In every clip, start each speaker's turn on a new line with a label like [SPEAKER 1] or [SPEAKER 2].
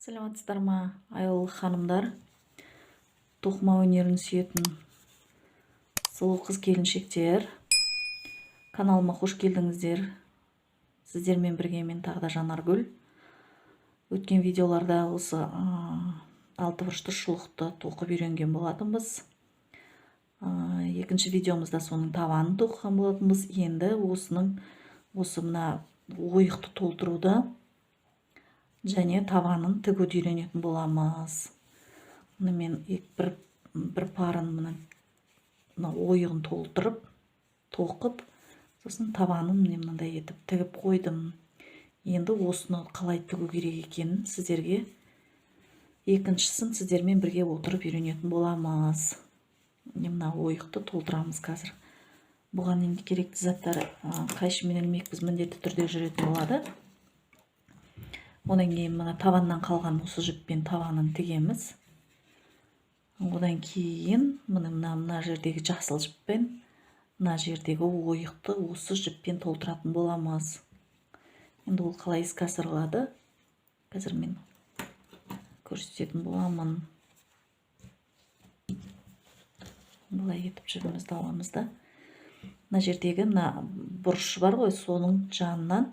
[SPEAKER 1] Саламатсыздар ма, аяулы ханымдар, тоқыма өнерін сүйетін сұлу қыз келіншектер, каналыма қош келдіңіздер. Сіздермен бірге мен тағы да Жанаргүл. Өткен видеоларда осы алты бұрышты шұлықты тоқып үйренген болатынбыз. Екінші видеомызда соның табанын тоқыған болатынбыз. Енді осы мына ойықты толтыруды және табанын тігуді үйренетін боламыз. Мұны мен бір парын мына ойығын толтырып, тоқып, сосын табанын мынандай етіп тігіп қойдым. Енді осыны қалай тігу керек екенін сіздерге, екіншісін сіздермен бірге отырып үйренетін боламыз. Мына ойықты толтырамыз қазір. Бұған енді керекті заттар қайшымен ілмекпіз, міндетті түрде жүретін болады. Одан кейін мына табаннан қалған осы жіппен табанын тігеміз. Одан кейін мына жердегі жасыл жіппен мына жердегі ойықты осы жіппен толтыратын боламыз. Енді ол қалай іске асырылады, қазір мен көрсететін боламын. Бұлай етіп жібімізді аламыз да. Мына жердегі бұрыш бар ғой, соның жанынан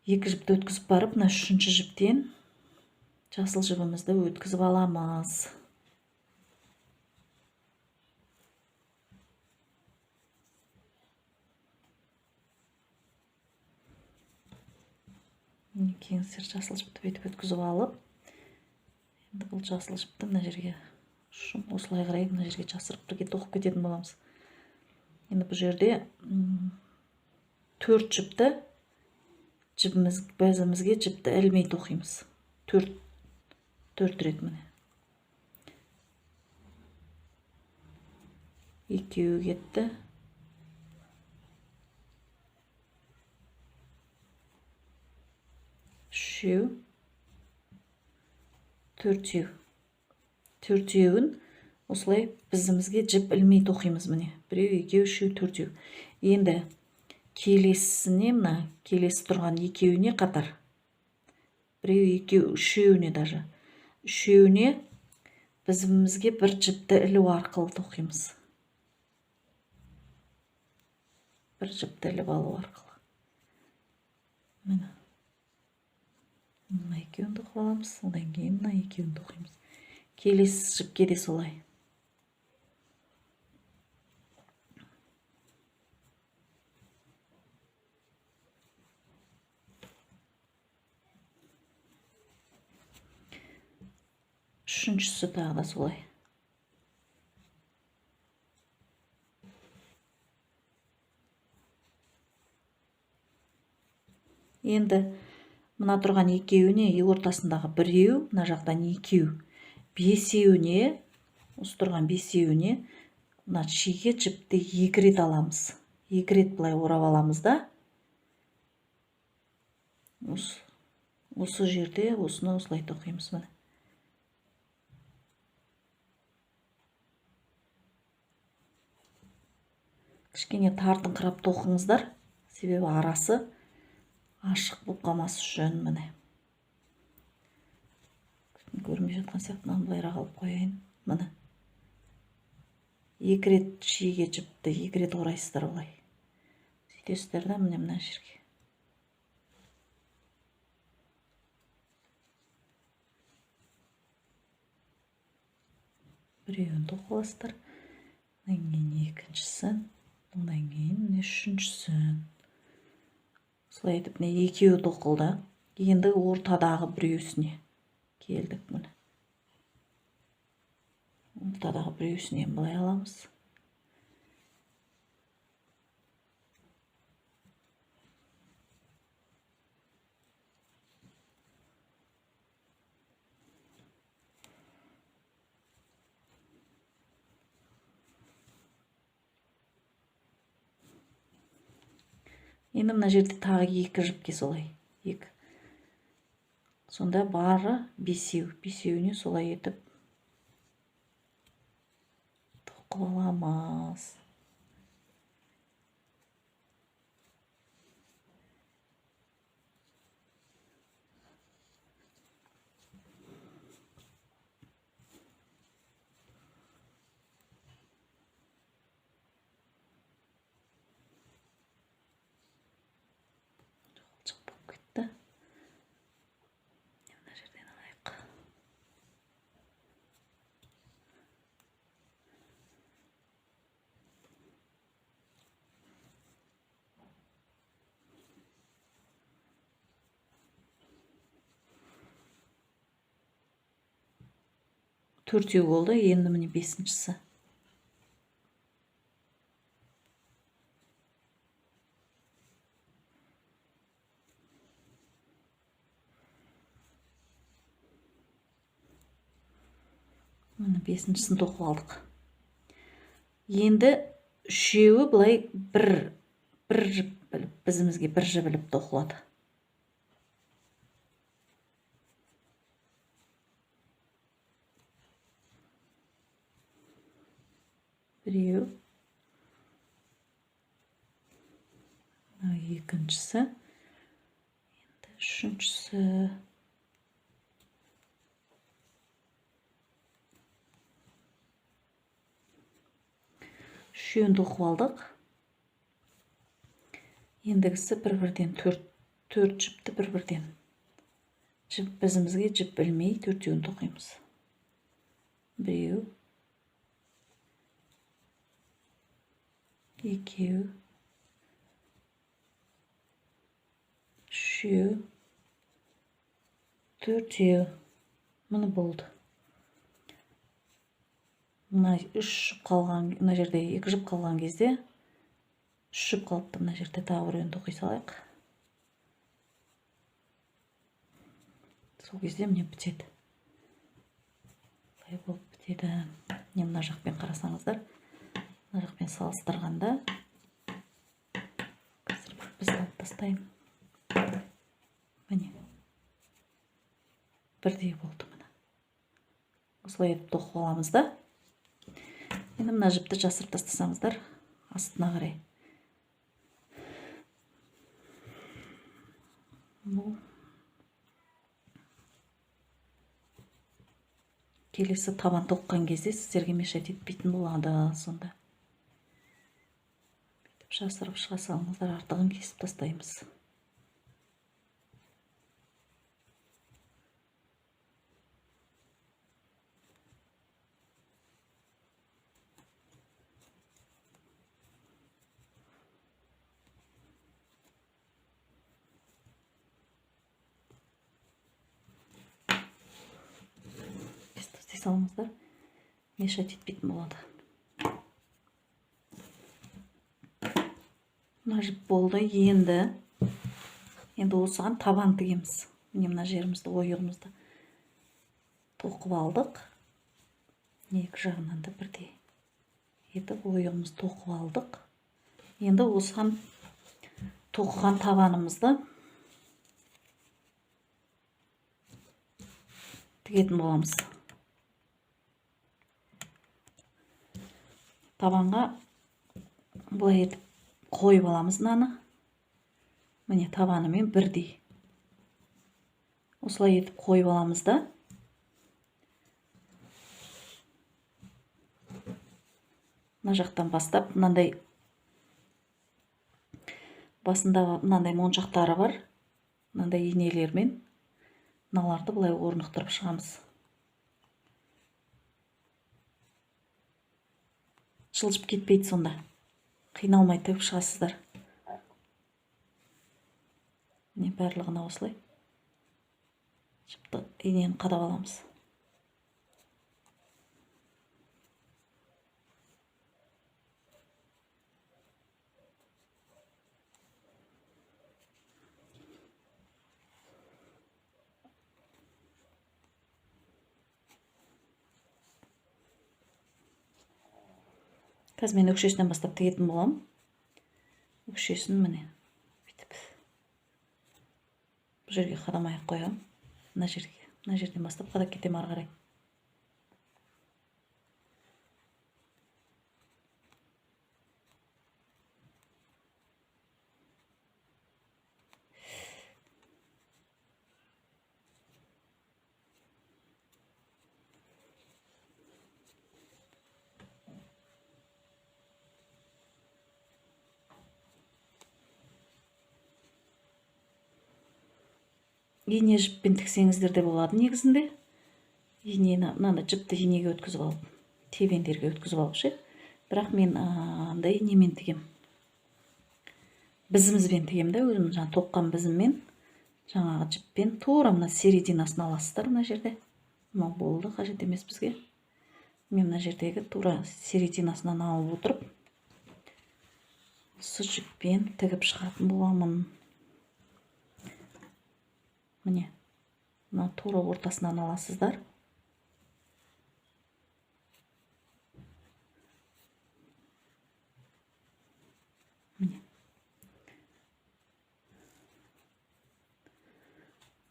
[SPEAKER 1] екі жіпті өткізіп барып, мына үшінші жіптен жасыл жібімізді өткізіп аламыз. Кеңсер жасыл жіпті бетіп өткізіп алып, енді бұл жасыл жіпті мына жерге осылай қарай мына жерге жасырып бірге тоқып кететін боламыз. Енді бұл жерде 4 жіпті бәзімізге жіпті ілмей тоқимыз. 4 рет міне. Екеуі кетті. Үшеу. Төртеуін осылай бізімізге жіп ілмей тоқимыз міне. Біреу, екеу, үшеу, төртеу. Енді келесіне келесі тұрған екеуіне қатар. Біреу, екеу, үшеуіне даже. Үшеуіне бізімізге бір жіпті ілу арқылы тоқимыз. Бір жіпті іліп алу арқылы. Міне. Мына екеуін тоқып аламыз, одан кейін мына екеуін тоқимыз. Келесі жіпке де солай. Үшіншісі тағы да солай. Енді мына тұрған екеуіне, ортасындағы біреу, мына жақтан екеу, бесеуіне, осы тұрған бесеуіне, мына шеге жіпті 2 рет аламыз. 2 рет бұлай орап аламыз да. Осы жерде осыны осылай тоқимыз міне. Кішкене тартыңқырап тоқыңыздар, себебі арасы ашық болып қалмас үшін міне. Көрмей жатқан сияқтынан былайырақ алып қояйын. Міне. 2 рет шеге жіпті 2 рет орайсыздар олай. Сөйтесіздер да мына жерге. Біреуін тоқып аласыздар. Одан кейін екіншісін, одан кейін үшіншісін. Солай етіп, екеуі тоқылды. Енді ортадағы біреусіне келдік міне. Ортадағы біреусінен былай аламыз. Енді мына жерде тағы 2 жіпке солай. 2. Сонда бары 5. 5-еуіне солай етіп тоқып аламыз. төртеу болды, енді міне бесіншісі. Міне бесіншісін тоқып алдық. Енді үшеуі былай бір жіп біліп, бізімізге бір жібіліп тоқылады. Біреу, екіншісі, енді үшіншісі. Үшеуін тоқып алдық. Ендігісі бір-бірден төрт жіпті бір-бірден. Жіп бізімізге жіп білмей төртеуін тоқимыз. Біреу, екеу, үшеу, төртеу. Мұны болды. Мына үш жіп қалған, мына жерде екі жіп қалған кезде, үш жіп қалыпты, мына жерде тағы біреуін тоқи салайық. Сол кезде міне бітеді. Бұлай болып бітеді. Міне мына жақпен қарасаңыздар, мына жақпен салыстырғанда, қазір біз алып тастаймын. Міне бірдей болды мына. Осылай етіп тоқып аламыз да. Енді мына жіпті жасырып тастасаңыздар астына қарай. Келесі табан тоққан кезде сіздерге мешать етпейтін болады сонда. Жасырып шыға салыңыздар, артығын кесіп тастаймыз. Салыңыздар, мешать етпейтін болады. Мына жіп болды. Енді осыған табан тігеміз. Міне мына жерімізді, ойығымызды тоқып алдық. Екі жағынан да бірдей етіп ойығымызды тоқып алдық. Енді осыған тоқыған табанымызды тігетін боламыз. Табанға бұлай етіп қойып аламыз мынаны. Міне табанымен бірдей. Осылай етіп қойып аламыз да. Мына жақтан бастап, мынандай басында мынандай моншақтары бар. Мынандай инелермен мыналарды бұлай орнықтырып шығамыз. Жылжып кетпейді сонда. Қиналмай тігіп шығасыздар. Міне барлығына осылай. Жіпті инені қадап аламыз. Қазір мен өкшесінен бастап тігетін боламын. Өкшесін міне бүйтіп бұл жерге қадамай қоямын. Мына жерден бастап қадап кетемін ары қарай. Ине жіппен тіксеңіздер де болады негізінде. Инені, мынаны жіпті инеге өткізіп алып, тебендерге өткізіп алып ше. Бірақ мен андай немен тігем. Бізімізбен тігем да, өзім жаңа тоққан бізіммен, жаңағы жіппен тура мына серединасын аласыздар мына жерде. Мынау болды, қажет емес бізге. мен мына жердегі тура серединасынан алып отырып сызықпен тігіп шығатын боламын. Міне, мына тура ортасынан аласыздар. Міне.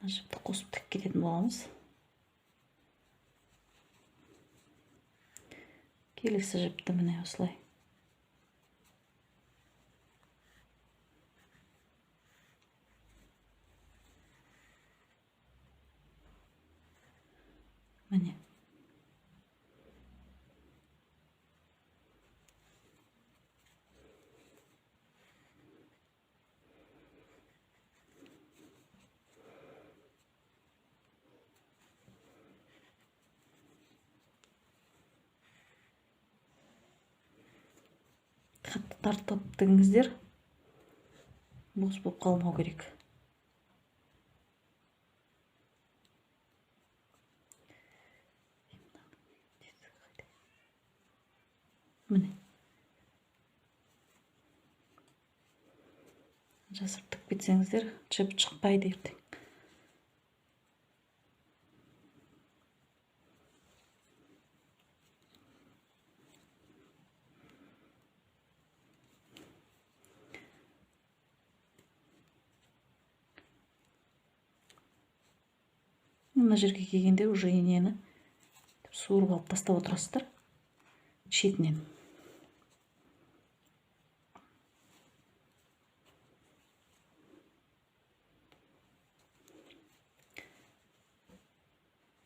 [SPEAKER 1] Мына жіпті қосып тігіп кететін боламыз. Келесі жіпті міне осылай. Міне. Қатты тартып тігіңіздер. Бос болып қалмау керек. Міне. Жасырып тігіп кетсеңіздер, жіп шықпайды ертең. Мына жерге келгенде уже инені суырып алып тастап отырасыздар шетінен.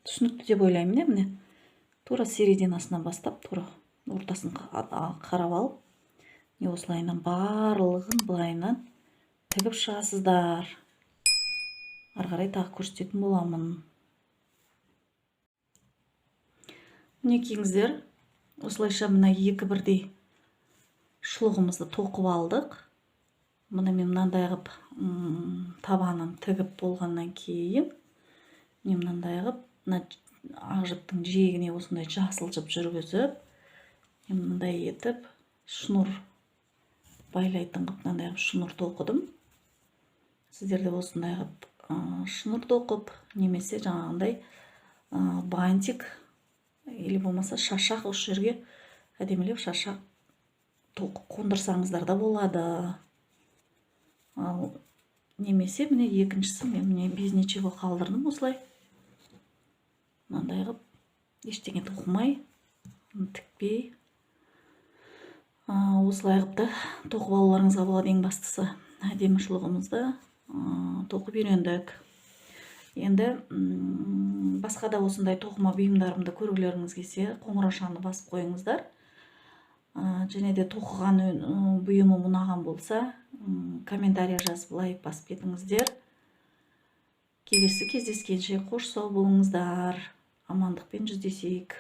[SPEAKER 1] Түсінікті деп ойлаймын, міне. Тура серединасынан бастап, тура ортасын қарап алып, не осылайынан барлығын былайынан тігіп шығасыздар. Ары қарай тағы көрсететін боламын. Міне келіңіздер, осылайша мына екі бірдей шұлығымызды тоқып алдық. Мұны мен мынандай қып табанын тігіп болғаннан кейін, мен мынандай қып, мына ақ жіптің жиегіне осындай жасыл жіп жүргізіп, мынандай етіп шнур байлайтын қып, мынандай қып шнур тоқыдым. Сіздерде осындай қып шнур тоқып, немесе жаңағындай бантик или болмаса шашақ осы жерге әдемілеп шашақ тоқып қондырсаңыздар да болады. Ал немесе міне екіншісі мен міне без ничего қалдырдым осылай. Мынандай қып, ештеңе тоқымай, тікпей. Осылай қып та тоқып алуларыңызға болады. Ең бастысы әдемі шұлығымызды тоқып үйрендік. Енді басқа да осындай тоқыма бұйымдарымды көргілеріңіз келсе, қоңыраушаны басып қойыңыздар. Және де тоқыған бұйымым ұнаған болса, комментария жазып лайк басып кетіңіздер. Келесі кездескенше қош сау болыңыздар. Амандықпен жүздесейік.